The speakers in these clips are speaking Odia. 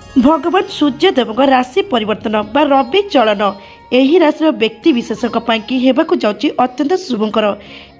भगवान सूर्यदेव राशि परिवर्तन बा रवि चलन यही राशि व्यक्ति विशेषक हेबाकु जाउची अत्यंत शुभंकर।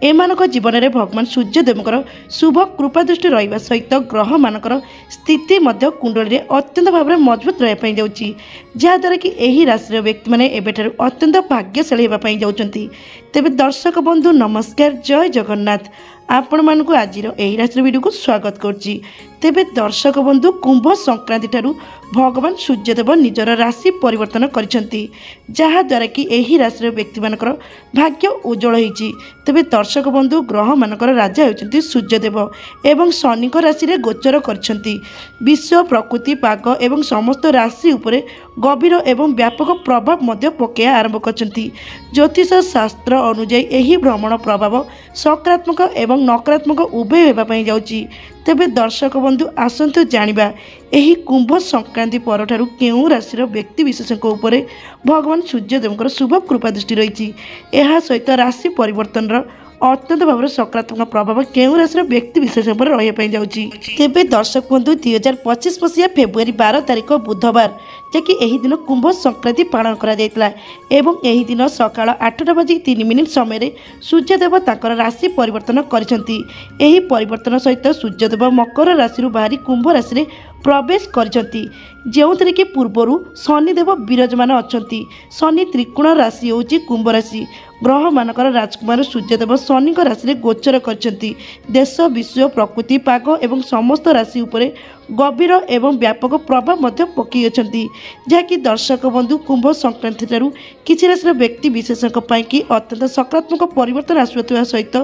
एमानक जीवन में भगवान सूर्यदेव शुभ कृपा दृष्टि रहिबा सहित ग्रह मानकर स्थिति मध्य कुंडली रे अत्यंत भाव में मजबूत रही जाउची, जहाद्वारा कि यही राशि व्यक्ति मैंने एबेठारु अत्यंत भाग्यशाली होगा जाउचंती। तेबे दर्शक बंधु नमस्कार, जय जगन्नाथ। आपण मानकु आज यही राशि वीडियो को स्वागत करछि। तेबे दर्शक बंधु कुंभ संक्रांति ठारू भगवान सूर्यदेव निजर राशि परिवर्तन करिसंती, जहाद्वारा कि यही राशि व्यक्ति मानकर भाग्य उज्जवल होइछि। तेबे दर्शक बंधु ग्रह मानकर राजा होइछंती सूर्यदेव एवं शनि राशि रे गोचर करिसंती। विश्व प्रकृति पाग एवं समस्त राशि उपरे गभीर एवं व्यापक प्रभाव मध्य पकेया आरंभ करछंती। ज्योतिष शास्त्र अनुसार यही भ्रमण प्रभाव सकारात्मक एवं नकारात्मक उभय हेबा पई जाउची। तेबे दर्शक बंधु आसंतु जानिबा एही कुंभ संक्रांति परठारु केउ राशिर व्यक्ति विशेषक उपरे भगवान सूर्यदेवଙ୍କର शुभ कृपा दृष्टि रही। यह सहित राशि परिवर्तन अत्यंत भाव सकारात्मक प्रभाव केउ राशि व्यक्ति विशेष पर रही जाउची। तेबे दर्शक बंधु 2025 मसीहा फेब्रुआरी 12 तारिख बुधवार जैकि यही दिन कुंभ संक्रांति पालन करा जायतला एवं यही दिन सकाळ 8:03 समय सूर्यदेव ताकर राशि परिवर्तन करिसंती। एही परिवर्तन सहित सूर्यदेव मकर राशि बाहरी कुंभ राशि रे प्रवेश करिसंती, जेउथरे कि पूर्वरु शनिदेव विराजमान अछंती। शनि त्रिकोण राशि होची कुंभ राशि। ग्रह मानकर राजकुमार सूर्यदेव शनि राशि रे गोचर करिसंती। देश विश्व प्रकृति पाग एवं समस्त राशि उपरे गभीर एवं व्यापक प्रभाव मध्य पकई अछंती, जहाँकि दर्शक बंधु कुंभ संक्रांति ठारू किछि राशि व्यक्ति विशेषक कि अत्यंत सकारात्मक परिवर्तन आसुवा सहित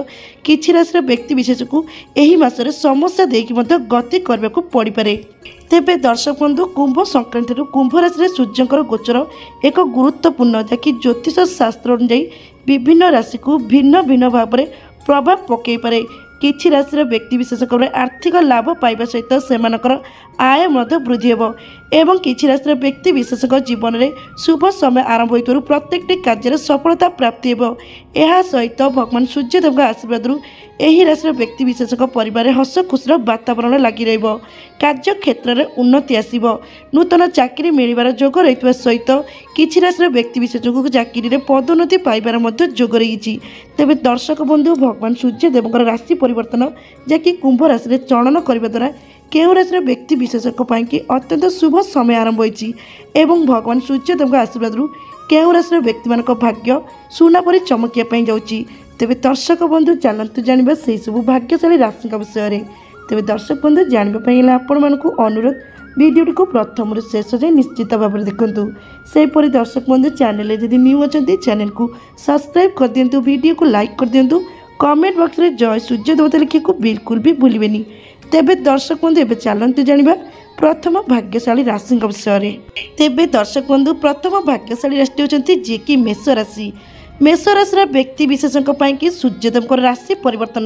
किछि राशि व्यक्ति विशेष को एही मासरे समस्या देकी मध्य गति करबाकू पड़ी पारे। तेबे दर्शक बंधु कुंभ संक्रांति कुंभ राशि सूर्यंकर गोचर एक गुरुत्वपूर्ण, जहाँकि ज्योतिष शास्त्र अनुसार विभिन्न राशि को भिन्न भिन्न भाव में प्रभाव पकई पारे। किछि राशि व्यक्ति विशेषक आर्थिक लाभ पाइबा सहित सेमानकर आय मध्य वृद्धि हेबो एवं किछि राशि व्यक्ति विशेषक जीवन में शुभ समय आरंभ होइतरु प्रत्येकटी कार्य सफलता प्राप्ति हेबो। एहा सहित भगवान सूर्यदेव आशीर्वाद एही राशि व्यक्ति विशेषक परिवार हस खुशीर वातावरण लगी रहिबो। कार्य क्षेत्र में उन्नति आसिबो। नूतन चाकरी मिलिबार जोग रहितबा सहित किछि राशि व्यक्ति विशेषक चाकरी रे पदोन्नति पाइबार मध्य जोग रहिछि। तेबे दर्शक बंधु भगवान सूर्यदेव राशि परिवर्तन जैकि कुंभ राशि रे चलन करबा द्वारा केउ राशि व्यक्ति विशेषक कि अत्यंत शुभ समय आरंभ होइछि एवं भगवान सूर्यदेव आशीर्वाद केउ राशि व्यक्ति मानक भाग्य सुना परि चमकिया पई जाउछि। तेबे दर्शक बंधु चलंतु जानिबा से सब भाग्यशाली राशि विषय में। तेबे दर्शक बंधु जानिबा पई आपण मानकु अनुरोध वीडियो को प्रथम शेष जाए निश्चित भाव में देखूँ। सेपरी दर्शक बंधु चैनल जदि न्यू अच्छा चैनल को सब्सक्राइब कर दिंतु, वीडियो को लाइक कर दिंतु, कमेंट बॉक्स में जय सूर्यदेवता लिखा बिल्कुल भी भूलें। तेबे दर्शक बंधु एबे चलंतु जानिबा प्रथम भाग्यशाली राशि विषय में। तेबे दर्शक बंधु प्रथम भाग्यशाली राशि होती जी कि मेष राशि। मेष राशि व्यक्ति विशेषक कि सूर्यदेव राशि परिवर्तन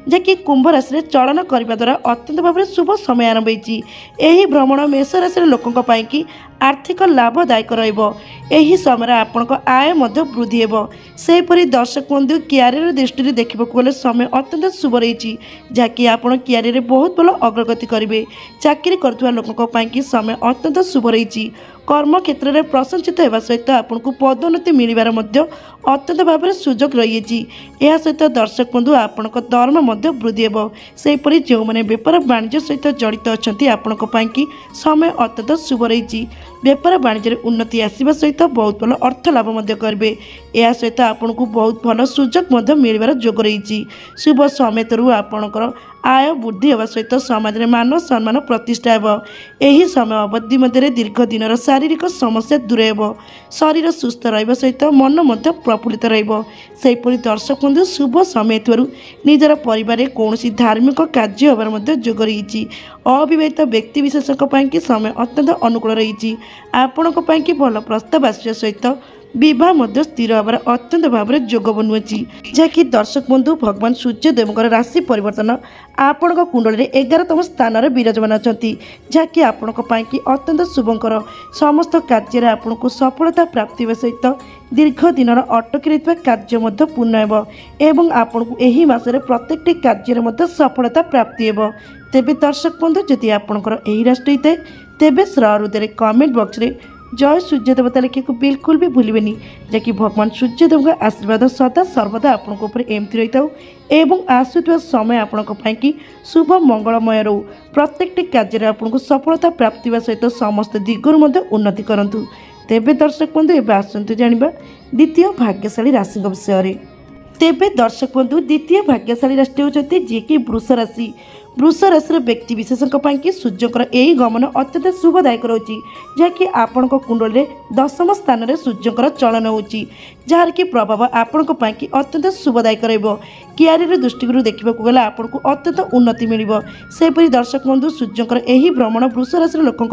जहाँकि कुंभ राशि चलन करने द्वारा अत्यंत भाव में शुभ समय आरंभ होइछि। एही भ्रमण मेष राशि लोकों कि आर्थिक लाभदायक रहिबो। एही समय आपनक आय मध्य वृद्धि हेबो। सेपरि दर्शक बंधु क्यारियर दृष्टि देखिबाकू गले समय अत्यंत शुभ रही, जहाँकि आपण क्यारियर बहुत भल अग्रगति करेंगे। चाकरी करथुवा लोकों कि समय अत्यंत शुभ रही। कर्म क्षेत्र में प्रशंसित होगा सहित आपन को पदोन्नति मिलबार मध्य अत्यंत भाव में सुजोग रही। यह सहित दर्शक बंधु आपण दरमा मध्य वृद्धि हेबो। सेपरि जो माने व्यापार वाणिज्य सहित जड़ित अच्छा आपनक कि समय अत्यंत शुभ रही। व्यापार वाणिज्य उन्नति आसवा सहित बहुत भल अर्थ लाभ मध्य करेंगे। यह सहित आपन को बहुत भल सुजोग मध्य मिलबार जोग रही। शुभ समय आपणकर आय वृद्धि होगा सहित समाज में मान सम्मान प्रतिष्ठा हेबो। एही समय अवधि मध्य दीर्घ दिन शारीरिक समस्या दूर हेबो। शरीर सुस्थ रहिबा सहित मन मध्य प्रफुल्लित रहिबो। सेहिपरि दर्शक बंधु शुभ समय थुरु निजर परिवार में कौन धार्मिक कार्य होबार मध्य जोग रही। अविवाहित व्यक्ति विशेषक कि समय अत्यंत अनुकूल रही। आपणक कि भल प्रस्ताव आसिया सहित विवाह मध्य स्थिर होबार अत्यंत भाव में जोग बनुअछि, जहाँकि दर्शक बंधु भगवान सूर्यदेव राशि परिवर्तन आपणक कुंडली 11तम स्थान में विराजमान अछंती, जहाँकि आपणक कि अत्यंत शुभंकर। समस्त कार्य आपको सफलता प्राप्ति सहित दीर्घ दिन अटकी रही कार्य मध्य पूर्ण हेबो एवं आपको एही मासरे प्रत्येकटी कार्य मध्य सफलता प्राप्ति हेबो। तेबे दर्शक बंधु जदि आपणकर एही राशि होइते तेबे सहृदय कमेंट बॉक्स रे जय सूर्यदेवता लिखा बिल्कुल भी भूलें जहाँकि भगवान सूर्यदेव आशीर्वाद सदा सर्वदा आपण एमती रही था एवं आसुवा समय आपण कि शुभ मंगलमय रो प्रत्येकटी कार्य आपको सफलता प्राप्ति सहित समस्त दिगरु उन्नति करूँ। तेबे दर्शक बंधु एवं आसतु जाना द्वितीय भाग्यशाली राशि विषय। तेबे दर्शक बंधु द्वितीय भाग्यशाली राशि होती जी कि वृष राशि। वृष राशि व्यक्ति विशेषों कि सूर्यकर यही गमन अत्यंत शुभदायक रोचे जहाँकि आपण कुंडल में दशम स्थान में सूर्यकर चलन होची जार कि प्रभाव आपण अत्यंत शुभदायक क्यारियर दृष्टि देखा गला आपन को अत्यंत उन्नति मिल सेपरी दर्शक बंधु सूर्यकर यही भ्रमण वृष राशि लोकों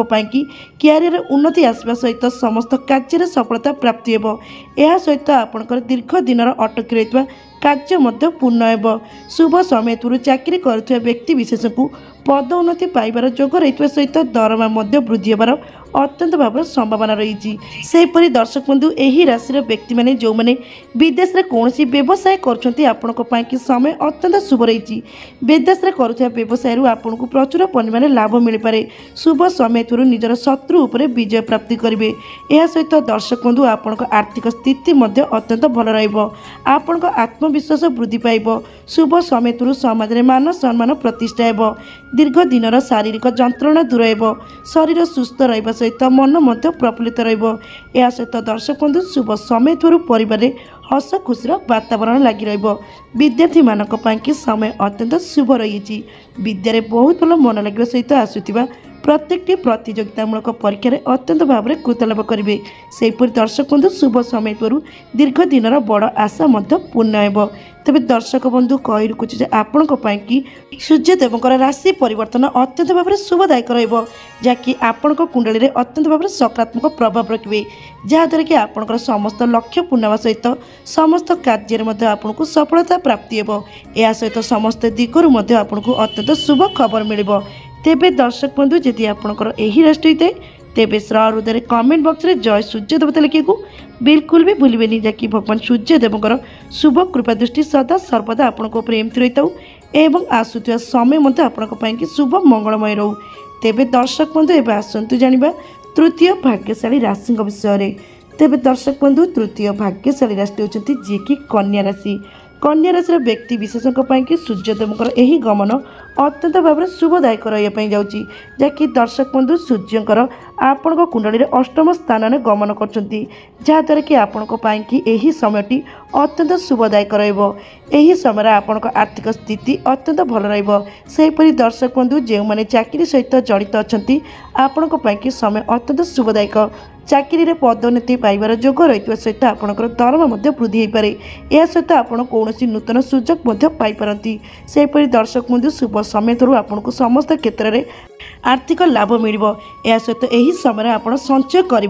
क्यारियर उन्नति आसवा सहित समस्त कार्य सफलता प्राप्ति हो। यह सहित आपणकर दीर्घ दिन अटकी रही कार्य मध्य पूर्ण हो। शुभ समय चाकरी करुवा व्यक्ति विशेष को पदोन्नति पाइबार जोग रही सहित दरमा वृद्धि होबार अत्यंत भाव संभावना रही। सेपरी दर्शक बंधु यही राशि व्यक्ति मैंने जो मैंने विदेश में कौन व्यवसाय कर समय अत्यंत शुभ रही। विदेश में करुवा व्यवसाय आपन को प्रचुर परिमाण लाभ मिल पारे। शुभ समय निजर शत्रु उपर विजय प्राप्ति करेंगे। यह सहित दर्शक बंधु आपण आर्थिक स्थिति अत्यंत भल आपण आत्मविश्वास वृद्धि पाइब। शुभ समय समाज में मान सम्मान प्रतिष्ठा हो। दीर्घ दिन शारीरिक जंत्रणा दूर हो। शरीर सुस्थ रहा सहित मन मध्य प्रफुल्लित रहा सहित दर्शक बंधु शुभ समय परिवार हस खुशी वातावरण लगी विद्यार्थी मानक कि समय अत्यंत शुभ रही। विद्यारे बहुत भल मन लगे सहित आसुवा प्रत्येकटी प्रतियोगितामूलक परीक्षा अत्यंत भाव में कृतलाभ करेंगे। सेपरी दर्शक बंधु शुभ समय दीर्घ दिन बड़ आशा पूर्ण हो। तेज दर्शक बंधु कही रखुचे आपण कि सूर्यदेव राशि परिवर्तन अत्यंत भाव में शुभदायक रहाँकि आपण कुंडली में अत्यंत भाव में सकारात्मक प्रभाव रखिए जहाँद्वारा कि आपण समस्त लक्ष्य पूर्ण होगा सहित समस्त कार्य आपको सफलता प्राप्ति हो। यह सहित समस्त दिगरु आपको अत्यंत शुभ खबर मिल। तेबे दर्शक बंधु जदि आपणकर यही राशि होता है तेबे सहृदय कमेंट बॉक्स रे जय सूर्यदेवता लिखा बिल्कुल भी भूलें जहाँकि भगवान सूर्यदेव शुभ कृपा दृष्टि सदा सर्वदा आपण एमती रही था एवं आसुवा समय आपण शुभ मंगलमय रो। तेबे दर्शक बंधु एवं आसतु जाना तृतीय भाग्यशाली राशि विषय। तेबे दर्शक बंधु तृतीय भाग्यशाली राशि होती जी कि कन्या राशि। कन्या राशि व्यक्ति विशेषों कि सूर्यदेव यही गमन अत्यंत भाव में शुभदायक रही जाऊँगी जहाँकि दर्शक बंधु सूर्यकर आपण कुंडली में अष्टम स्थान में गमन करा कि आपण यही समयटी अत्यंत शुभदायक रही समय आपण आर्थिक स्थिति अत्यंत भल रहीपरी दर्शक बंधु जो मैंने चाकरी सहित जड़ित अच्छा आपण समय अत्यंत शुभदायक चाकरी में पदोन्नति पाइबार जोग रही सहित आपणकर दरमा वृद्धि हो पारे। यह सहित आपण कौन नूतन सुजोग पाइपारती। सेपरी दर्शक बंधु शुभ समय आपन को समस्त क्षेत्र में आर्थिक लाभ मिल। यह सहित यही समय आप संचय कर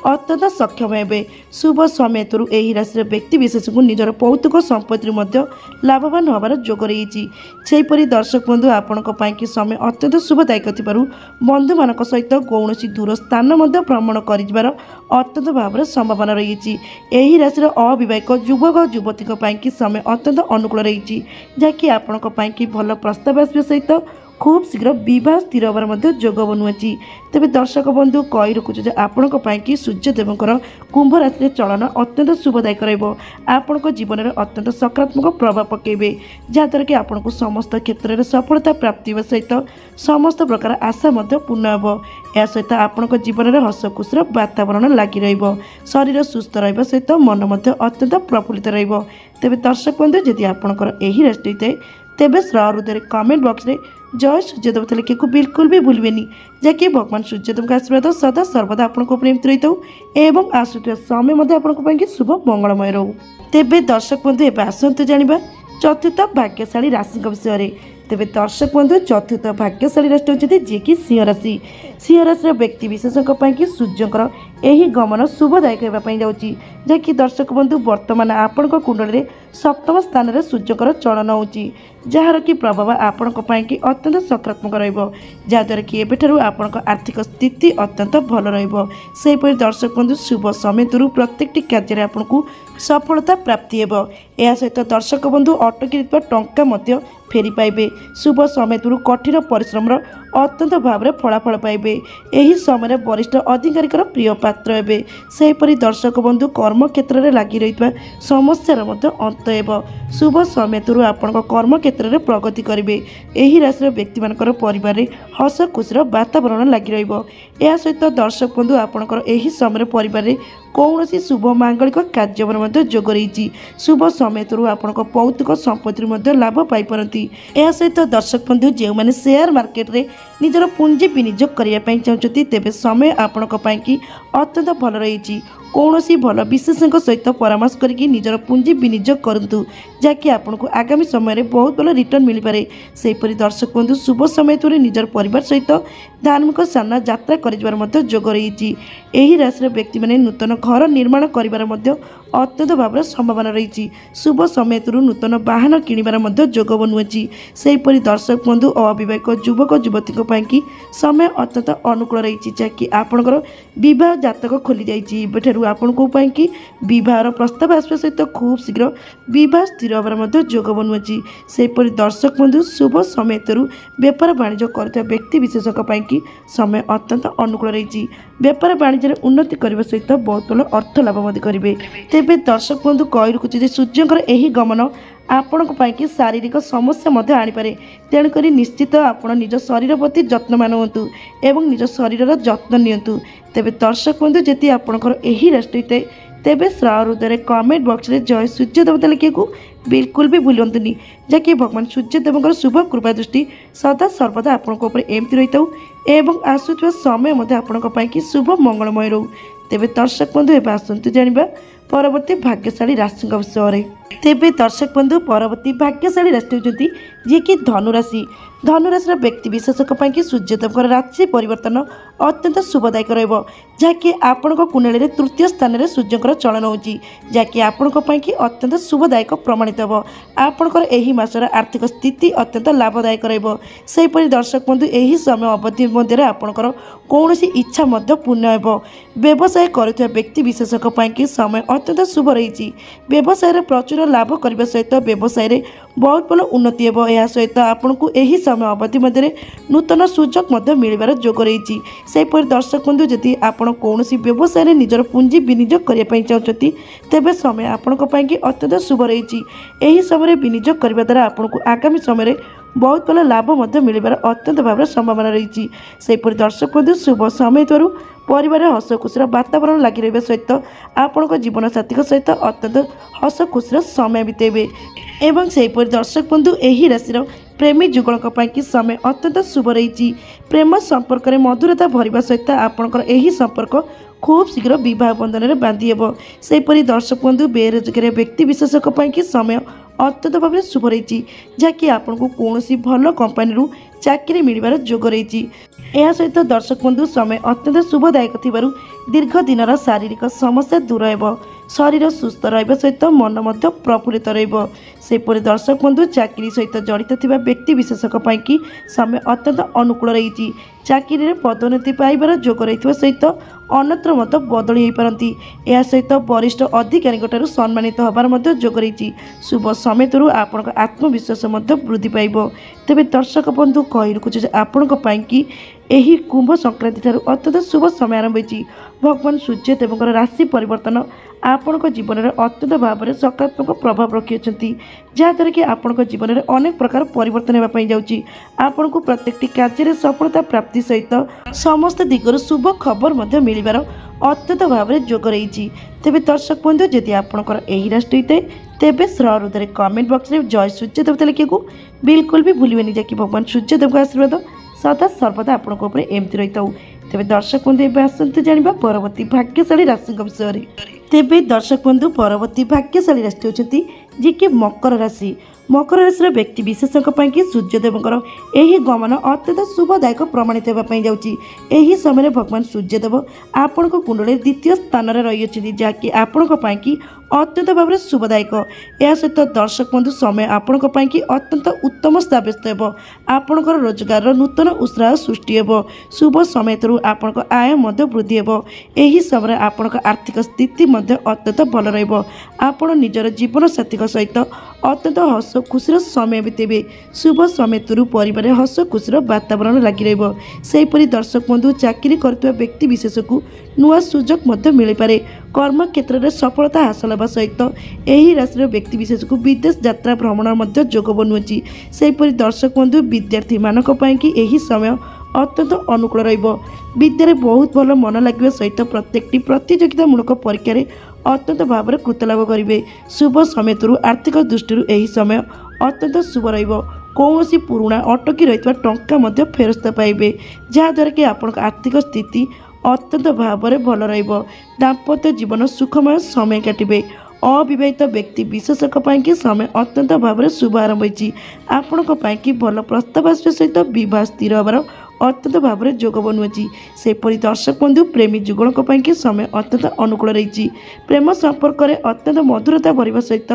अत्यंत सक्षम हे। शुभ समय यही राशि व्यक्ति विशेष को निजर पौतुक संपत्ति लाभवान होबार जोग रही। सेपरी दर्शक बंधु आपण समय अत्यंत शुभदायक बंधु मान सहित कौन दूर स्थान भ्रमण कर अत्यंत भाव में संभावना रही। यही राशि अविवाहिक युवक युवती समय अत्यंत अनुकूल रही जहाँकि आपण भल प्रस्ताव आसवा सहित खूब शीघ्र बह स्थिर होबार जोग बनुची। तेज दर्शक बंधु कही रखुचे आपण कि सूर्यदेव कुंभ राशि चलन अत्यंत शुभदायक आपण जीवन में अत्यंत सकारात्मक प्रभाव पकेबे जहाँद्वारा कि आपको समस्त क्षेत्र में सफलता प्राप्ति सहित समस्त प्रकार आशा पूर्ण हो। यह सहित आपण जीवन में हस खुशी वातावरण लगी शरीर सुस्थ रहा सहित मन अत्यंत प्रफुल्लित तेज दर्शक बंधु जदि आपणकर यही राशि होता है तेबे सहृदय कमेंट बॉक्स रे जय सूर्यदेवता लिखा बिल्कुल भी भूलें जहाँकि भगवान सूर्यदेव आशीर्वाद सदा सर्वदा आपण एमती रही था एवं आसुवा समय आपण शुभ मंगलमय रो। तेबे दर्शक बंधु एवं आसतु जाना चतुर्थ भाग्यशाली राशि विषय। तेबे दर्शक बंधु चतुर्थ भाग्यशाली राशि होती जी कि सिंह राशि। सिंह राशि व्यक्ति विशेषों कि सूर्यकर ଏହି ଗମନ ଶୁଭଦାୟକ ହେବା ପାଇଁ ଯାଉଛି, ଯାହାକି ଦର୍ଶକ ବନ୍ଧୁ ବର୍ତ୍ତମାନ ଆପଣଙ୍କ କୁଣ୍ଡଳୀରେ ସପ୍ତମ ସ୍ଥାନରେ ସୂର୍ଯ୍ୟଙ୍କର ଚଳନ ହେଉଛି, ଯାହାର କି ପ୍ରଭାବ ଆପଣଙ୍କ ପାଇଁ କି ଅତ୍ୟନ୍ତ ସକାରାତ୍ମକ ରହିବ, ଯାହାଦ୍ୱାରା କି ଏବେଠାରୁ ଆପଣଙ୍କ ଆର୍ଥିକ ସ୍ଥିତି ଅତ୍ୟନ୍ତ ଭଲ ରହିବ। ସେହିପରି ଦର୍ଶକ ବନ୍ଧୁ ଶୁଭ ସମେତରୁ ପ୍ରତ୍ୟେକଟି କାର୍ଯ୍ୟରେ ଆପଣଙ୍କୁ ସଫଳତା ପ୍ରାପ୍ତି ହେବ। ଏହା ସହିତ ଦର୍ଶକ ବନ୍ଧୁ ଅଟକି ରହିଥିବା ଟଙ୍କା ମଧ୍ୟ ଫେରି ପାଇବେ। ଶୁଭ ସମେତରୁ କଠିନ ପରିଶ୍ରମର ଅତ୍ୟନ୍ତ ଭାବରେ ଫଳାଫଳ ପାଇବେ। ଏହି ସମୟରେ ବରିଷ୍ଠ ଅଧିକାରୀଙ୍କର ପ୍ରିୟ ପାତ୍ର ହେବେ। ସେହିପରି ଦର୍ଶକ ବନ୍ଧୁ କର୍ମକ୍ଷେତ୍ରରେ ଲାଗି ରହିଥିବା ସମସ୍ୟାର ମଧ୍ୟ ଅନ୍ତ ହେବ। ଶୁଭ ସମେତରୁ ଆପଣଙ୍କ କର୍ମକ୍ଷେତ୍ରରେ ପ୍ରଗତି କରିବେ। ଏହି ରାଶିର ବ୍ୟକ୍ତିମାନଙ୍କର ପରିବାରରେ ହସ ଖୁସିର ବାତାବରଣ ଲାଗି ରହିବ। ଏହା ସହିତ ଦର୍ଶକ ବନ୍ଧୁ ଆପଣଙ୍କର ଏହି ସମୟରେ ପରିବାରରେ କୌଣସି ଶୁଭ ମାଙ୍ଗଳିକ କାର୍ଯ୍ୟକ୍ରମ ମଧ୍ୟ ଯୋଗ ରହିଛି। ଶୁଭ ସମେତରୁ ଆପଣଙ୍କ ପୌତୃକ ସମ୍ପତ୍ତିରୁ ମଧ୍ୟ ଲାଭ ପାଇପାରନ୍ତି। ଏହା ସହିତ ଦର୍ଶକ ବନ୍ଧୁ ଯେଉଁମାନେ ସେୟାର ମାର୍କେଟରେ ନିଜର ପୁଞ୍ଜି ବିନିଯୋଗ କରିବା ପାଇଁ ଚାହୁଁଛନ୍ତି, ତେବେ ସମୟ ଆପଣଙ୍କ ପାଇଁ କି ଅତ୍ୟନ୍ତ ଭଲ ରହିଛି। କୌଣସି ଭଲ ବିଶେଷଜ୍ଞଙ୍କ ସହିତ ପରାମର୍ଶ କରିକି ନିଜର ପୁଞ୍ଜି ବିନିଯୋଗ କରନ୍ତୁ, ଯାହାକି ଆପଣଙ୍କୁ ଆଗାମୀ ସମୟରେ ବହୁତ ଭଲ ରିଟର୍ଣ୍ଣ ମିଳିପାରେ। ସେହିପରି ଦର୍ଶକ ବନ୍ଧୁ ଶୁଭ ସମେତରେ ନିଜର ପରିବାର ସହିତ ଧାର୍ମିକ ସ୍ଥାନ ଯାତ୍ରା କରିଯିବାର ମଧ୍ୟ ଯୋଗ ରହିଛି। ଏହି ରାଶିର ବ୍ୟକ୍ତିମାନେ ନୂତନ ଘର ନିର୍ମାଣ କରିବାର ମଧ୍ୟ ଅତ୍ୟନ୍ତ ଭାବରେ ସମ୍ଭାବନା ରହିଛି। ଶୁଭ ସମେତରୁ ନୂତନ ବାହନ କିଣିବାର ମଧ୍ୟ ଯୋଗ ବନୁଅଛି। ସେହିପରି ଦର୍ଶକ ବନ୍ଧୁ ଅବିବାହିକ ଯୁବକ ଯୁବତୀଙ୍କ ପାଇଁ କି ସମୟ ଅତ୍ୟନ୍ତ ଅନୁକୂଳ ରହିଛି, ଯାହାକି ଆପଣଙ୍କର ବିବାହ ଜାତକ ଖୋଲି ଯାଇଛି। ଏବେଠାରୁ ଆପଣଙ୍କ ପାଇଁ କି ବିବାହର ପ୍ରସ୍ତାବ ଆସିବା ସହିତ ଖୁବ୍ ଶୀଘ୍ର ବିବାହ ସ୍ଥିର ହେବାର ମଧ୍ୟ ଯୋଗ ବନୁଅଛି। ସେହିପରି ଦର୍ଶକ ବନ୍ଧୁ ଶୁଭ ସମେତରୁ ବେପାର ବାଣିଜ୍ୟ କରୁଥିବା ବ୍ୟକ୍ତି ବିଶେଷଙ୍କ ପାଇଁ କି ସମୟ ଅତ୍ୟନ୍ତ ଅନୁକୂଳ ରହିଛି। ବେପାର ବାଣିଜ୍ୟରେ ଉନ୍ନତି କରିବା ସହିତ ବହୁତ ଭଲ ଅର୍ଥ ଲାଭ ମଧ୍ୟ କରିବେ। ତେବେ ଦର୍ଶକ ବନ୍ଧୁ କହି ରଖୁଛି ଯେ ସୂର୍ଯ୍ୟଙ୍କର ଏହି ଗମନ ଆପଣଙ୍କ ପାଇଁ କି ଶାରୀରିକ ସମସ୍ୟା ମଧ୍ୟ ଆଣିପାରେ। ତେଣୁକରି ନିଶ୍ଚିତ ଆପଣ ନିଜ ଶରୀର ପ୍ରତି ଯତ୍ନବାନ ହୁଅନ୍ତୁ ଏବଂ ନିଜ ଶରୀରର ଯତ୍ନ ନିଅନ୍ତୁ। ତେବେ ଦର୍ଶକ ବନ୍ଧୁ ଯଦି ଆପଣଙ୍କର ଏହି ରାଶି ହୋଇଥାଏ, ତେବେ ହୃଦୟରେ କମେଣ୍ଟ ବକ୍ସରେ ଜୟ ସୂର୍ଯ୍ୟ ଦେବତା ଲେଖିବାକୁ ବିଲକୁଲ ବି ଭୁଲନ୍ତୁନି, ଯାହାକି ଭଗବାନ ସୂର୍ଯ୍ୟଦେବଙ୍କର ଶୁଭ କୃପା ଦୃଷ୍ଟି ସଦା ସର୍ବଦା ଆପଣଙ୍କ ଉପରେ ଏମିତି ରହିଥାଉ ଏବଂ ଆସୁଥିବା ସମୟ ମଧ୍ୟ ଆପଣଙ୍କ ପାଇଁ କି ଶୁଭ ମଙ୍ଗଳମୟ ରହୁ। ତେବେ ଦର୍ଶକ ବନ୍ଧୁ ଏବେ ଆସନ୍ତୁ ଜାଣିବା ପରବର୍ତ୍ତୀ ଭାଗ୍ୟଶାଳୀ ରାଶିଙ୍କ ବିଷୟରେ। ତେବେ ଦର୍ଶକ ବନ୍ଧୁ ପରବର୍ତ୍ତୀ ଭାଗ୍ୟଶାଳୀ ରାଶି ହେଉଛନ୍ତି ଯିଏକି ଧନୁରାଶି। ଧନୁରାଶିର ବ୍ୟକ୍ତି ବିଶେଷଙ୍କ ପାଇଁ କି ସୂର୍ଯ୍ୟଦେବଙ୍କର ରାଶି ପରିବର୍ତ୍ତନ ଅତ୍ୟନ୍ତ ଶୁଭଦାୟକ ରହିବ, ଯାହାକି ଆପଣଙ୍କ କୁଣ୍ଡଳୀରେ ତୃତୀୟ ସ୍ଥାନରେ ସୂର୍ଯ୍ୟଙ୍କର ଚଳନ ହେଉଛି, ଯାହାକି ଆପଣଙ୍କ ପାଇଁ କି ଅତ୍ୟନ୍ତ ଶୁଭଦାୟକ ପ୍ରମାଣିତ ହେବ। ଆପଣଙ୍କର ଏହି ମାସର ଆର୍ଥିକ ସ୍ଥିତି ଅତ୍ୟନ୍ତ ଲାଭଦାୟକ ରହିବ। ସେହିପରି ଦର୍ଶକ ବନ୍ଧୁ ଏହି ସମୟ ଅବଧି ମଧ୍ୟରେ ଆପଣଙ୍କର କୌଣସି ଇଚ୍ଛା ମଧ୍ୟ ପୂର୍ଣ୍ଣ ହେବ। ବ୍ୟବସାୟ କରୁଥିବା ବ୍ୟକ୍ତି ବିଶେଷଙ୍କ ପାଇଁ କି ସମୟ ଅତ୍ୟନ୍ତ ଶୁଭ ରହିଛି। ବ୍ୟବସାୟରେ ପ୍ରଚୁର ଲାଭ କରିବା ସହିତ ବ୍ୟବସାୟରେ ବହୁତ ଭଲ ଉନ୍ନତି ହେବ। ଏହା ସହିତ ଆପଣଙ୍କୁ ଏହି ସମୟ ଅବଧି ମଧ୍ୟରେ ନୂତନ ସୁଯୋଗ ମଧ୍ୟ ମିଳିବାର ଯୋଗ ରହିଛି। ସେହିପରି ଦର୍ଶକ ବନ୍ଧୁ ଯଦି ଆପଣ କୌଣସି ବ୍ୟବସାୟରେ ନିଜର ପୁଞ୍ଜି ବିନିଯୋଗ କରିବା ପାଇଁ ଚାହୁଁଛନ୍ତି, ତେବେ ସମୟ ଆପଣଙ୍କ ପାଇଁ କି ଅତ୍ୟନ୍ତ ଶୁଭ ରହିଛି। ଏହି ସମୟରେ ବିନିଯୋଗ କରିବା ଦ୍ୱାରା ଆପଣଙ୍କୁ ଆଗାମୀ ସମୟରେ ବହୁତ ଭଲ ଲାଭ ମଧ୍ୟ ମିଳିବାର ଅତ୍ୟନ୍ତ ଭାବରେ ସମ୍ଭାବନା ରହିଛି। ସେହିପରି ଦର୍ଶକ ବନ୍ଧୁ ଶୁଭ ସମୟ ଥିବାରୁ ପରିବାରରେ ହସ ଖୁସିର ବାତାବରଣ ଲାଗି ରହିବା ସହିତ ଆପଣଙ୍କ ଜୀବନସାଥୀଙ୍କ ସହିତ ଅତ୍ୟନ୍ତ ହସ ଖୁସିର ସମୟ ବିତେଇବେ। ଏବଂ ସେହିପରି ଦର୍ଶକ ବନ୍ଧୁ ଏହି ରାଶିର ପ୍ରେମୀ ଯୁଗଳଙ୍କ ପାଇଁ କି ସମୟ ଅତ୍ୟନ୍ତ ଶୁଭ ରହିଛି। ପ୍ରେମ ସମ୍ପର୍କରେ ମଧୁରତା ଭରିବା ସହିତ ଆପଣଙ୍କର ଏହି ସମ୍ପର୍କ ଖୁବ୍ ଶୀଘ୍ର ବିବାହ ବନ୍ଧନରେ ବାନ୍ଧି ହେବ। ସେହିପରି ଦର୍ଶକ ବନ୍ଧୁ ବେରୋଜଗାର ବ୍ୟକ୍ତି ବିଶେଷଙ୍କ ପାଇଁ କି ସମୟ ଅତ୍ୟନ୍ତ ଭାବରେ ଶୁଭ ରହିଛି, ଯାହାକି ଆପଣଙ୍କୁ କୌଣସି ଭଲ କମ୍ପାନୀରୁ ଚାକିରି ମିଳିବାର ଯୋଗ ରହିଛି। ଏହା ସହିତ ଦର୍ଶକ ବନ୍ଧୁ ସମୟ ଅତ୍ୟନ୍ତ ଶୁଭଦାୟକ ଥିବାରୁ ଦୀର୍ଘ ଦିନର ଶାରୀରିକ ସମସ୍ୟା ଦୂର ହେବ। ଶରୀର ସୁସ୍ଥ ରହିବା ସହିତ ମନ ମଧ୍ୟ ପ୍ରଫୁଲ୍ଲିତ ରହିବ। ସେହିପରି ଦର୍ଶକ ବନ୍ଧୁ ଚାକିରି ସହିତ ଜଡ଼ିତ ଥିବା ବ୍ୟକ୍ତି ବିଶେଷଙ୍କ ପାଇଁ କି ସମୟ ଅତ୍ୟନ୍ତ ଅନୁକୂଳ ରହିଛି। ଚାକିରିରେ ପଦୋନ୍ନତି ପାଇବାର ଯୋଗ ରହିଥିବା ସହିତ ଅନ୍ୟତ୍ର ମଧ୍ୟ ବଦଳି ହୋଇପାରନ୍ତି। ଏହା ସହିତ ବରିଷ୍ଠ ଅଧିକାରୀଙ୍କଠାରୁ ସମ୍ମାନିତ ହେବାର ମଧ୍ୟ ଯୋଗ ରହିଛି। ଶୁଭ ସମେତରୁ ଆପଣଙ୍କ ଆତ୍ମବିଶ୍ୱାସ ମଧ୍ୟ ବୃଦ୍ଧି ପାଇବ। ତେବେ ଦର୍ଶକ ବନ୍ଧୁ କହି ରଖୁଛୁ ଯେ ଆପଣଙ୍କ ପାଇଁ କି ଏହି କୁମ୍ଭ ସଂକ୍ରାନ୍ତି ଠାରୁ ଅତ୍ୟନ୍ତ ଶୁଭ ସମୟ ଆରମ୍ଭ ହୋଇଛି। ଭଗବାନ ସୂର୍ଯ୍ୟଦେବଙ୍କର ରାଶି ପରିବର୍ତ୍ତନ ଆପଣଙ୍କ ଜୀବନରେ ଅତ୍ୟନ୍ତ ଭାବରେ ସକାରାତ୍ମକ ପ୍ରଭାବ ରଖିଅଛନ୍ତି, ଯାହାଦ୍ୱାରା କି ଆପଣଙ୍କ ଜୀବନରେ ଅନେକ ପ୍ରକାର ପରିବର୍ତ୍ତନ ହେବା ପାଇଁ ଯାଉଛି। ଆପଣଙ୍କୁ ପ୍ରତ୍ୟେକଟି କାର୍ଯ୍ୟରେ ସଫଳତା ପ୍ରାପ୍ତି ସହିତ ସମସ୍ତ ଦିଗରୁ ଶୁଭ ଖବର ମଧ୍ୟ ମିଳିବାର ଅତ୍ୟନ୍ତ ଭାବରେ ଯୋଗ ରହିଛି। ତେବେ ଦର୍ଶକ ବନ୍ଧୁ ଯଦି ଆପଣଙ୍କର ଏହି ରାଶି ହୋଇଥାଏ, ତେବେ ହୃଦୟରେ କମେଣ୍ଟ ବକ୍ସରେ ଜୟ ସୂର୍ଯ୍ୟ ଦେବତା ଲେଖିବାକୁ ବିଲକୁଲ ବି ଭୁଲିବେନି, ଯାହାକି ଭଗବାନ ସୂର୍ଯ୍ୟଦେବଙ୍କ ଆଶୀର୍ବାଦ ସଦା ସର୍ବଦା ଆପଣଙ୍କ ଉପରେ ଏମିତି ରହିଥାଉ। ତେବେ ଦର୍ଶକ ବନ୍ଧୁ ଏବେ ଆସନ୍ତୁ ଜାଣିବା ପରବର୍ତ୍ତୀ ଭାଗ୍ୟଶାଳୀ ରାଶିଙ୍କ ବିଷୟରେ। ତେବେ ଦର୍ଶକ ବନ୍ଧୁ ପରବର୍ତ୍ତୀ ଭାଗ୍ୟଶାଳୀ ରାଶି ହେଉଛନ୍ତି ଯିଏକି ମକର ରାଶି। मकर राशि व्यक्ति विशेष सूर्यदेवଙ୍କର ଏହି ଗମନ ଅତ୍ୟନ୍ତ ଶୁଭଦାୟକ ପ୍ରମାଣିତ ହେବା ପାଇଁ ଯାଉଛି। ଏହି ସମୟରେ ଭଗବାନ ସୂର୍ଯ୍ୟଦେବ ଆପଣଙ୍କ କୁଣ୍ଡଳୀରେ ଦ୍ୱିତୀୟ ସ୍ଥାନରେ ରହିଅଛନ୍ତି, ଯାହାକି ଆପଣଙ୍କ ପାଇଁକି ଅତ୍ୟନ୍ତ ଭାବରେ ଶୁଭଦାୟକ। ଏହା ସହିତ ଦର୍ଶକ ବନ୍ଧୁ ସମୟ ଆପଣଙ୍କ ପାଇଁକି ଅତ୍ୟନ୍ତ ଉତ୍ତମ ସାବ୍ୟସ୍ତ ହେବ। ଆପଣଙ୍କର ରୋଜଗାରର ନୂତନ ଉତ୍ସାହ ସୃଷ୍ଟି ହେବ। ଶୁଭ ସମୟରୁ ଆପଣଙ୍କ ଆୟ ମଧ୍ୟ ବୃଦ୍ଧି ହେବ। ଏହି ସମୟରେ ଆପଣଙ୍କ ଆର୍ଥିକ ସ୍ଥିତି ମଧ୍ୟ ଅତ୍ୟନ୍ତ ଭଲ ରହିବ। ଆପଣ ନିଜର ଜୀବନସାଥୀଙ୍କ ସହିତ ଅତ୍ୟନ୍ତ ହସ ଖୁସିର ସମୟ ବିତେଇବେ। ଶୁଭ ସମୟରୁ ପରିବାରରେ ହସ ଖୁସିର ବାତାବରଣ ଲାଗି ରହିବ। ସେହିପରି ଦର୍ଶକ ବନ୍ଧୁ ଚାକିରି କରୁଥିବା ବ୍ୟକ୍ତି ବିଶେଷକୁ ନୂଆ ସୁଯୋଗ ମଧ୍ୟ ମିଳିପାରେ। କର୍ମକ୍ଷେତ୍ରରେ ସଫଳତା ହାସଲ ହେବା ସହିତ ଏହି ରାଶିର ବ୍ୟକ୍ତି ବିଶେଷକୁ ବିଦେଶ ଯାତ୍ରା ଭ୍ରମଣ ମଧ୍ୟ ଯୋଗ ବନୁଅଛି। ସେହିପରି ଦର୍ଶକ ବନ୍ଧୁ ବିଦ୍ୟାର୍ଥୀମାନଙ୍କ ପାଇଁକି ଏହି ସମୟ ଅତ୍ୟନ୍ତ ଅନୁକୂଳ ରହିବ। ବିଦ୍ୟାରେ ବହୁତ ଭଲ ମନ ଲାଗିବା ସହିତ ପ୍ରତ୍ୟେକଟି ପ୍ରତିଯୋଗିତାମୂଳକ ପରୀକ୍ଷାରେ ଅତ୍ୟନ୍ତ ଭାବରେ କୃତଲାଭ କରିବେ। ଶୁଭ ସମୟରୁ ଆର୍ଥିକ ଦୃଷ୍ଟିରୁ ଏହି ସମୟ ଅତ୍ୟନ୍ତ ଶୁଭ ରହିବ। କୌଣସି ପୁରୁଣା ଅଟକି ରହିଥିବା ଟଙ୍କା ମଧ୍ୟ ଫେରସ୍ତ ପାଇବେ, ଯାହାଦ୍ୱାରା କି ଆପଣଙ୍କ ଆର୍ଥିକ ସ୍ଥିତି ଅତ୍ୟନ୍ତ ଭାବରେ ଭଲ ରହିବ। ଦାମ୍ପତ୍ୟ ଜୀବନ ସୁଖମୟ ସମୟ କାଟିବେ। ଅବିବାହିତ ବ୍ୟକ୍ତି ବିଶେଷଙ୍କ ପାଇଁକି ସମୟ ଅତ୍ୟନ୍ତ ଭାବରେ ଶୁଭ ଆରମ୍ଭ ହୋଇଛି। ଆପଣଙ୍କ ପାଇଁକି ଭଲ ପ୍ରସ୍ତାବ ଆସିବା ସହିତ ବିବାହ ସ୍ଥିର ହେବାର ଅତ୍ୟନ୍ତ ଭାବରେ ଯୋଗ ବନୁଅଛି। ସେହିପରି ଦର୍ଶକ ବନ୍ଧୁ ପ୍ରେମୀ ଯୁଗଳଙ୍କ ପାଇଁକି ସମୟ ଅତ୍ୟନ୍ତ ଅନୁକୂଳ ରହିଛି। ପ୍ରେମ ସମ୍ପର୍କରେ ଅତ୍ୟନ୍ତ ମଧୁରତା ଭରିବା ସହିତ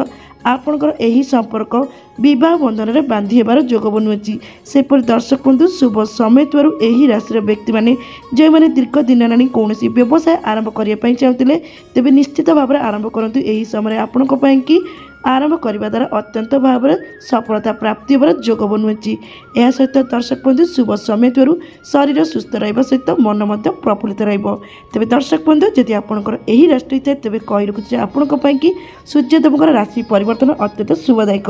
ଆପଣଙ୍କର ଏହି ସମ୍ପର୍କ ବିବାହ ବନ୍ଧନରେ ବାନ୍ଧି ହେବାର ଯୋଗ ବନୁଅଛି। ସେପରି ଦର୍ଶକ ବନ୍ଧୁ ଶୁଭ ସମୟ ଥିବାରୁ ଏହି ରାଶିର ବ୍ୟକ୍ତିମାନେ ଯେଉଁମାନେ ଦୀର୍ଘ ଦିନ ହେଲାଣି କୌଣସି ବ୍ୟବସାୟ ଆରମ୍ଭ କରିବା ପାଇଁ ଚାହୁଁଥିଲେ, ତେବେ ନିଶ୍ଚିତ ଭାବରେ ଆରମ୍ଭ କରନ୍ତୁ। ଏହି ସମୟରେ ଆପଣଙ୍କ ପାଇଁକି ଆରମ୍ଭ କରିବା ଦ୍ୱାରା ଅତ୍ୟନ୍ତ ଭାବରେ ସଫଳତା ପ୍ରାପ୍ତି ହେବାର ଯୋଗ ବନୁଅଛି। ଏହା ସହିତ ଦର୍ଶକ ବନ୍ଧୁ ଶୁଭ ସମୟ ଥିବାରୁ ଶରୀର ସୁସ୍ଥ ରହିବା ସହିତ ମନ ମଧ୍ୟ ପ୍ରଫୁଲ୍ଲିତ ରହିବ। ତେବେ ଦର୍ଶକ ବନ୍ଧୁ ଯଦି ଆପଣଙ୍କର ଏହି ରାଶି ହୋଇଥାଏ, ତେବେ କହି ରଖୁଛି ଯେ ଆପଣଙ୍କ ପାଇଁକି ସୂର୍ଯ୍ୟଦେବଙ୍କର ରାଶି ପରିବର୍ତ୍ତନ ଅତ୍ୟନ୍ତ ଶୁଭଦାୟକ।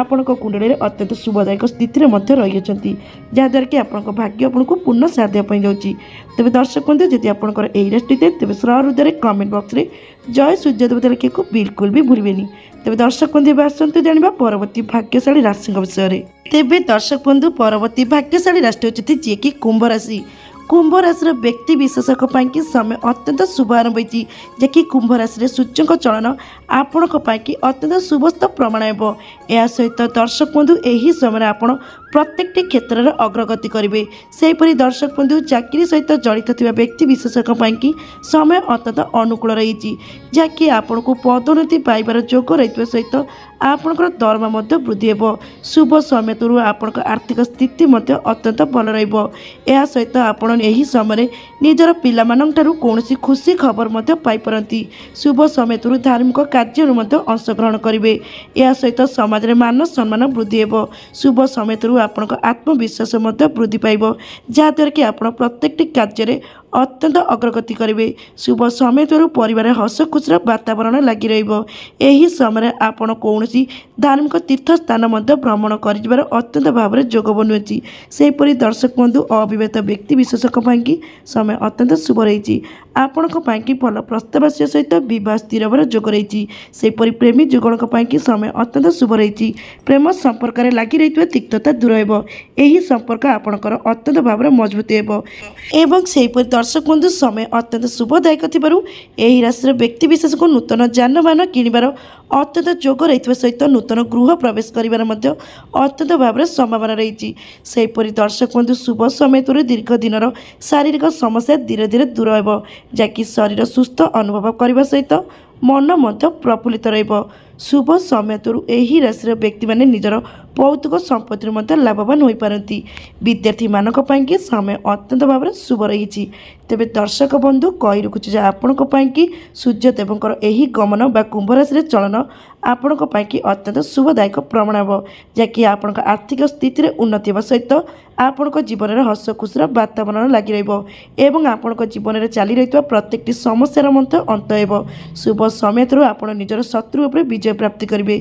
ଆପଣଙ୍କ କୁଣ୍ଡଳୀରେ ଅତ୍ୟନ୍ତ ଶୁଭଦାୟକ ସ୍ଥିତିରେ ମଧ୍ୟ ରହିଅଛନ୍ତି, ଯାହାଦ୍ୱାରା କି ଆପଣଙ୍କ ଭାଗ୍ୟ ଆପଣଙ୍କୁ ପୂର୍ଣ୍ଣ ସାଥ ଦେବା ପାଇଁ ଯାଉଛି। ତେବେ ଦର୍ଶକ ବନ୍ଧୁ ଯଦି ଆପଣଙ୍କର ଏହି ରାଶି ହୋଇଥାଏ, ତେବେ ହୃଦୟରେ କମେଣ୍ଟ ବକ୍ସରେ ଜୟ ସୂର୍ଯ୍ୟଦେବତା ଲେଖିବାକୁ ବିଲକୁଲ ବି ଭୁଲିବେନି। ତେବେ ଦର୍ଶକ ବନ୍ଧୁ ଏବେ ଆସନ୍ତୁ ଜାଣିବା ପରବର୍ତ୍ତୀ ଭାଗ୍ୟଶାଳୀ ରାଶିଙ୍କ ବିଷୟରେ। ତେବେ ଦର୍ଶକ ବନ୍ଧୁ ପରବର୍ତ୍ତୀ ଭାଗ୍ୟଶାଳୀ ରାଶି ହେଉଛନ୍ତି ଯିଏକି କୁମ୍ଭ ରାଶି। କୁମ୍ଭ ରାଶିର ବ୍ୟକ୍ତି ବିଶେଷଙ୍କ ପାଇଁକି ସମୟ ଅତ୍ୟନ୍ତ ଶୁଭ ଆରମ୍ଭ ହୋଇଛି, ଯାହାକି କୁମ୍ଭ ରାଶିରେ ସୂର୍ଯ୍ୟଙ୍କ ଚଳନ ଆପଣଙ୍କ ପାଇଁକି ଅତ୍ୟନ୍ତ ଶୁଭସ୍ଥ ପ୍ରମାଣ ହେବ। ଏହା ସହିତ ଦର୍ଶକ ବନ୍ଧୁ ଏହି ସମୟରେ ଆପଣ ପ୍ରତ୍ୟେକଟି କ୍ଷେତ୍ରରେ ଅଗ୍ରଗତି କରିବେ। ସେହିପରି ଦର୍ଶକ ବନ୍ଧୁ ଚାକିରି ସହିତ ଜଡ଼ିତ ଥିବା ବ୍ୟକ୍ତି ବିଶେଷଙ୍କ ପାଇଁକି ସମୟ ଅତ୍ୟନ୍ତ ଅନୁକୂଳ ରହିଛି, ଯାହାକି ଆପଣଙ୍କୁ ପଦୋନ୍ନତି ପାଇବାର ଯୋଗ ରହିଥିବା ସହିତ ଆପଣଙ୍କର ଦରମା ମଧ୍ୟ ବୃଦ୍ଧି ହେବ। ଶୁଭ ସମୟରୁ ଆପଣଙ୍କ ଆର୍ଥିକ ସ୍ଥିତି ମଧ୍ୟ ଅତ୍ୟନ୍ତ ଭଲ ରହିବ। ଏହା ସହିତ ଆପଣ ଏହି ସମୟରେ ନିଜର ପିଲାମାନଙ୍କଠାରୁ କୌଣସି ଖୁସି ଖବର ମଧ୍ୟ ପାଇପାରନ୍ତି। ଶୁଭ ସମୟରୁ ଧାର୍ମିକ କାର୍ଯ୍ୟରେ ମଧ୍ୟ ଅଂଶଗ୍ରହଣ କରିବେ। ଏହା ସହିତ ସମାଜରେ ମାନ ସମ୍ମାନ ବୃଦ୍ଧି ହେବ। ଶୁଭ ସମୟରୁ ଆପଣଙ୍କ ଆତ୍ମବିଶ୍ୱାସ ମଧ୍ୟ ବୃଦ୍ଧି ପାଇବ, ଯାହାଦ୍ୱାରା କି ଆପଣ ପ୍ରତ୍ୟେକଟି କାର୍ଯ୍ୟରେ ଅତ୍ୟନ୍ତ ଅଗ୍ରଗତି କରିବେ। ଶୁଭ ସମୟରୁ ପରିବାରରେ ହସ ଖୁସିର ବାତାବରଣ ଲାଗି ରହିବ। ଏହି ସମୟରେ ଆପଣ କୌଣସି ଧାର୍ମିକ ତୀର୍ଥ ସ୍ଥାନ ମଧ୍ୟ ଭ୍ରମଣ କରିଯିବାର ଅତ୍ୟନ୍ତ ଭାବରେ ଯୋଗ ବନୁଅଛି। ସେହିପରି ଦର୍ଶକ ବନ୍ଧୁ ଅବିବାହିତ ବ୍ୟକ୍ତି ବିଶେଷଙ୍କ ପାଇଁକି ସମୟ ଅତ୍ୟନ୍ତ ଶୁଭ ରହିଛି। ଆପଣଙ୍କ ପାଇଁକି ଭଲ ପ୍ରସ୍ତାବ ଆସିବା ସହିତ ବିବାହ ସ୍ଥିର ହେବାର ଯୋଗ ରହିଛି। ସେହିପରି ପ୍ରେମୀ ଯୁଗଳଙ୍କ ପାଇଁକି ସମୟ ଅତ୍ୟନ୍ତ ଶୁଭ ରହିଛି। ପ୍ରେମ ସମ୍ପର୍କରେ ଲାଗି ରହିଥିବା ତିକ୍ତତା ଦୂର ହେବ। ଏହି ସମ୍ପର୍କ ଆପଣଙ୍କର ଅତ୍ୟନ୍ତ ଭାବରେ ମଜବୁତ ହେବ। ଏବଂ ସେହିପରି ଦର୍ଶକ ବନ୍ଧୁ ସମୟ ଅତ୍ୟନ୍ତ ଶୁଭଦାୟକ ଥିବାରୁ ଏହି ରାଶିର ବ୍ୟକ୍ତି ବିଶେଷକୁ ନୂତନ ଯାନବାହନ କିଣିବାର ଅତ୍ୟନ୍ତ ଯୋଗ ରହିଥିବା ସହିତ ନୂତନ ଗୃହ ପ୍ରବେଶ କରିବାର ମଧ୍ୟ ଅତ୍ୟନ୍ତ ଭାବରେ ସମ୍ଭାବନା ରହିଛି। ସେହିପରି ଦର୍ଶକ ବନ୍ଧୁ ଶୁଭ ସମୟରୁ ଦୀର୍ଘ ଦିନର ଶାରୀରିକ ସମସ୍ୟା ଧୀରେ ଧୀରେ ଦୂର ହେବ, ଯାହାକି ଶରୀର ସୁସ୍ଥ ଅନୁଭବ କରିବା ସହିତ ମନ ମଧ୍ୟ ପ୍ରଫୁଲ୍ଲିତ ରହିବ। ଶୁଭ ସମୟରୁ ଏହି ରାଶିର ବ୍ୟକ୍ତିମାନେ ନିଜର ପୈତୃକ ସମ୍ପତ୍ତିରୁ ମଧ୍ୟ ଲାଭବାନ ହୋଇପାରନ୍ତି। ବିଦ୍ୟାର୍ଥୀମାନଙ୍କ ପାଇଁକି ସମୟ ଅତ୍ୟନ୍ତ ଭାବରେ ଶୁଭ ରହିଛି। ତେବେ ଦର୍ଶକ ବନ୍ଧୁ କହି ରଖୁଛି ଯେ ଆପଣଙ୍କ ପାଇଁକି ସୂର୍ଯ୍ୟଦେବଙ୍କର ଏହି ଗମନ ବା କୁମ୍ଭ ରାଶିରେ ଚଳନ ଆପଣଙ୍କ ପାଇଁକି ଅତ୍ୟନ୍ତ ଶୁଭଦାୟକ ପ୍ରମାଣ ହେବ, ଯାହାକି ଆପଣଙ୍କ ଆର୍ଥିକ ସ୍ଥିତିରେ ଉନ୍ନତି ହେବା ସହିତ ଆପଣଙ୍କ ଜୀବନରେ ହସ ଖୁସିର ବାତାବରଣ ଲାଗି ରହିବ ଏବଂ ଆପଣଙ୍କ ଜୀବନରେ ଚାଲି ରହିଥିବା ପ୍ରତ୍ୟେକଟି ସମସ୍ୟାର ମଧ୍ୟ ଅନ୍ତ ହେବ। ଶୁଭ ସମୟରୁ ଆପଣ ନିଜର ଶତ୍ରୁ ଉପରେ ବିଜୟ ପ୍ରାପ୍ତି କରିବେ।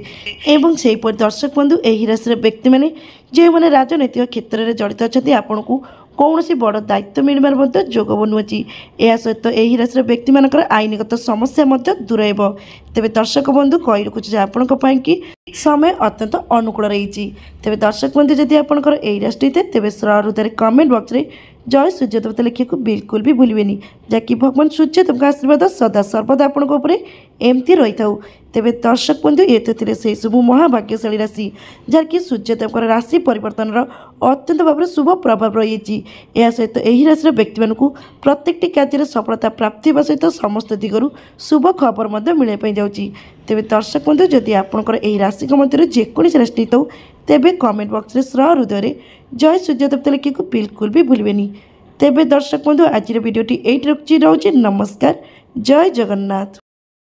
ଏବଂ ସେହିପରି ଦର୍ଶକ ବନ୍ଧୁ ଏହି ରାଶିର ବ୍ୟକ୍ତିମାନେ ଯେଉଁମାନେ ରାଜନୈତିକ କ୍ଷେତ୍ରରେ ଜଡ଼ିତ ଅଛନ୍ତି, ଆପଣଙ୍କୁ କୌଣସି ବଡ଼ ଦାୟିତ୍ୱ ମିଳିବାର ମଧ୍ୟ ଯୋଗ ବନୁଅଛି। ଏହା ସହିତ ଏହି ରାଶିର ବ୍ୟକ୍ତିମାନଙ୍କର ଆଇନଗତ ସମସ୍ୟା ମଧ୍ୟ ଦୂର ହେବ। ତେବେ ଦର୍ଶକ ବନ୍ଧୁ କହି ରଖୁଛି ଯେ ଆପଣଙ୍କ ପାଇଁକି ସମୟ ଅତ୍ୟନ୍ତ ଅନୁକୂଳ ରହିଛି। ତେବେ ଦର୍ଶକ ବନ୍ଧୁ ଯଦି ଆପଣଙ୍କର ଏହି ରାଶି ହୋଇଥାଏ, ତେବେ ହୃଦୟରେ କମେଣ୍ଟ ବକ୍ସରେ ଜୟ ସୂର୍ଯ୍ୟଦେବତା ଲେଖିବାକୁ ବିଲକୁଲ ବି ଭୁଲିବେନି, ଯାହାକି ଭଗବାନ ସୂର୍ଯ୍ୟଦେବଙ୍କ ଆଶୀର୍ବାଦ ସଦା ସର୍ବଦା ଆପଣଙ୍କ ଉପରେ ଏମିତି ରହିଥାଉ। तेबे दर्शक बंधु ये तो थे से सब महाभाग्यशाली राशि जहाँकि सूर्यदेव राशि परिवर्तन अत्यंत भाव शुभ प्रभाव रही है। सहित यही राशि व्यक्ति मानक प्रत्येक कार्य सफलता प्राप्ति सहित समस्त दिगरू शुभ खबर मिलने जाऊँगी। तेबे दर्शक बंधु जदि आपंकर यही राशि मध्य जेकोसी राशि हो तेबे कमेंट बॉक्स में स्र हृदय जय सूर्यदेवता लिखा को बिल्कुल भी भूलें। तेबे दर्शक बंधु आज वीडियोटी एट रखुची। नमस्कार, जय जगन्नाथ।